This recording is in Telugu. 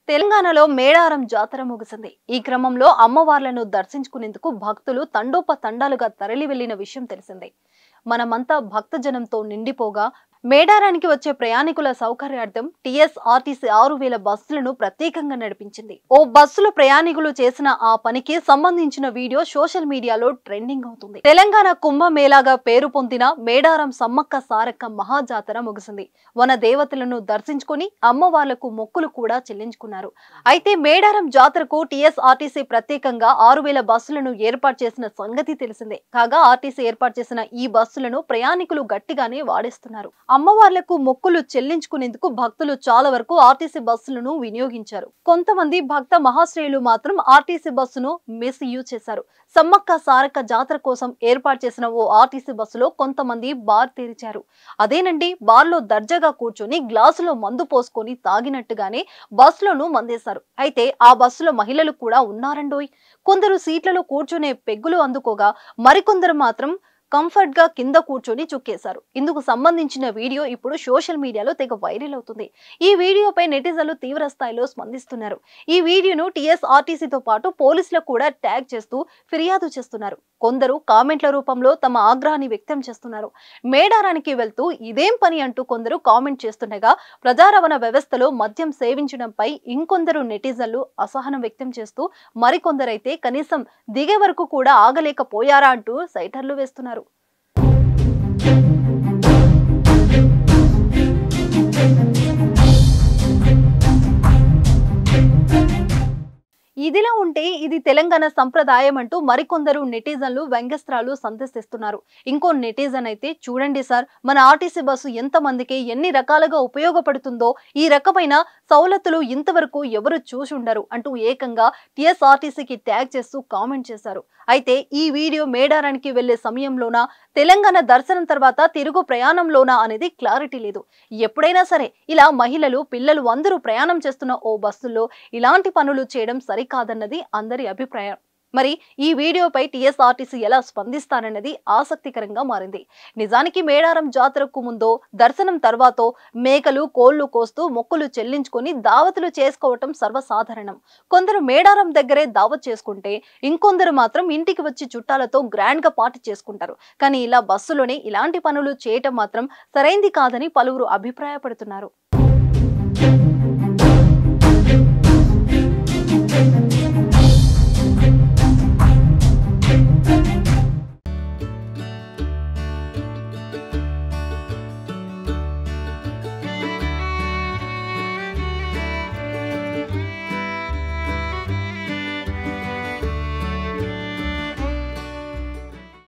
తెలంగాణలో మేడారం జాతర ముగిసింది. ఈ క్రమంలో అమ్మవార్లను దర్శించుకునేందుకు భక్తులు తండోపతండాలుగా తరలి వెళ్లిన విషయం తెలిసిందే. మనమంతా భక్తజనంతో నిండిపోగా మేడారానికి వచ్చే ప్రయాణికుల సౌకర్యార్థం టీఎస్ఆర్టీసీ 6000 బస్సులను ప్రత్యేకంగా నడిపించింది. ఓ బస్సులో ప్రయాణికులు చేసిన ఆ పనికి సంబంధించిన వీడియో సోషల్ మీడియాలో ట్రెండింగ్ అవుతుంది. తెలంగాణ కుంభమేళాగా పేరు పొందిన మేడారం సమ్మక్క సారక్క మహాజాతర ముగిసింది. వన దేవతలను దర్శించుకుని అమ్మవార్లకు మొక్కులు కూడా చెల్లించుకున్నారు. అయితే మేడారం జాతరకు టీఎస్ఆర్టీసీ ప్రత్యేకంగా 6000 బస్సులను ఏర్పాటు చేసిన సంగతి తెలిసిందే. కాగా ఆర్టీసీ ఏర్పాటు చేసిన ఈ బస్సులను ప్రయాణికులు గట్టిగానే వాడేస్తున్నారు. అమ్మవార్లకు మొక్కులు చెల్లించుకునేందుకు భక్తులు చాలా వరకు ఆర్టీసీ బస్సులను వినియోగించారు. కొంతమంది భక్త మహాశ్రేయులు మాత్రం ఆర్టీసీ బస్సును మిస్యూజ్ చేశారు. సమ్మక్క సారక్క జాతర కోసం ఏర్పాటు చేసిన ఓ ఆర్టీసీ బస్సులో కొంతమంది బార్ తెరిచారు. అదేనండి, బార్లో దర్జాగా కూర్చొని గ్లాసులో మందు పోసుకొని తాగినట్టుగానే బస్సులోనూ మందేశారు. అయితే ఆ బస్సులో మహిళలు కూడా ఉన్నారండోయ్. కొందరు సీట్లలో కూర్చునే పెగ్గులు అందుకోగా మరికొందరు మాత్రం కంఫర్ట్ గా కింద కూర్చొని చుక్కేశారు. ఇందుకు సంబంధించిన వీడియో ఇప్పుడు సోషల్ మీడియాలో తెగ వైరల్ అవుతుంది. ఈ వీడియోపై నెటిజన్లు తీవ్ర స్థాయిలో స్పందిస్తున్నారు. ఈ వీడియోను టీఎస్ఆర్టీసీతో పాటు పోలీసులకు కూడా ట్యాగ్ చేస్తూ ఫిర్యాదు చేస్తున్నారు. కొందరు కామెంట్ల రూపంలో తమ ఆగ్రహాన్ని వ్యక్తం చేస్తున్నారు. మేడారానికి వెళ్తూ ఇదేం పని అంటూ కొందరు కామెంట్ చేస్తుండగా ప్రజా రవాణా వ్యవస్థలో మద్యం సేవించడంపై ఇంకొందరు నెటిజన్లు అసహనం వ్యక్తం చేస్తూ మరికొందరైతే కనీసం దిగే వరకు కూడా ఆగలేకపోయారా అంటూ సైటర్లు వేస్తున్నారు. ఇదిలా ఉంటే ఇది తెలంగాణ సంప్రదాయం అంటూ మరికొందరు నెటిజన్లు వ్యంగ్యాస్త్రాలు సంధిస్తున్నారు. ఇంకో నెటిజన్ అయితే, చూడండి సార్, మన ఆర్టీసీ బస్సు ఎంత మందికి ఎన్ని రకాలుగా ఉపయోగపడుతుందో, ఈ రకమైన సౌలతులు ఇంతవరకు ఎవరు చూసుండరు అంటూ ఏకంగా టీఎస్ఆర్టీసీకి ట్యాగ్ చేస్తూ కామెంట్ చేశారు. అయితే ఈ వీడియో మేడారానికి వెళ్లే సమయంలోనా, తెలంగాణ దర్శనం తర్వాత తిరుగు ప్రయాణంలోనా అనేది క్లారిటీ లేదు. ఎప్పుడైనా సరే ఇలా మహిళలు, పిల్లలు అందరూ ప్రయాణం చేస్తున్న ఓ బస్సుల్లో ఇలాంటి పనులు చేయడం సరికాదన్నది అందరి అభిప్రాయం. మరి ఈ వీడియోపై టీఎస్ఆర్టీసీ ఎలా స్పందిస్తారన్నది ఆసక్తికరంగా మారింది. నిజానికి మేడారం జాతరకు ముందో దర్శనం తర్వాతో మేకలు, కోళ్లు కోస్తూ మొక్కులు చెల్లించుకొని దావతులు చేసుకోవటం సర్వసాధారణం. కొందరు మేడారం దగ్గరే దావత్ చేసుకుంటే ఇంకొందరు మాత్రం ఇంటికి వచ్చి చుట్టాలతో గ్రాండ్ గా పార్టీ చేసుకుంటారు. కానీ ఇలా బస్సులోనే ఇలాంటి పనులు చేయటం మాత్రం సరైంది కాదని పలువురు అభిప్రాయపడుతున్నారు.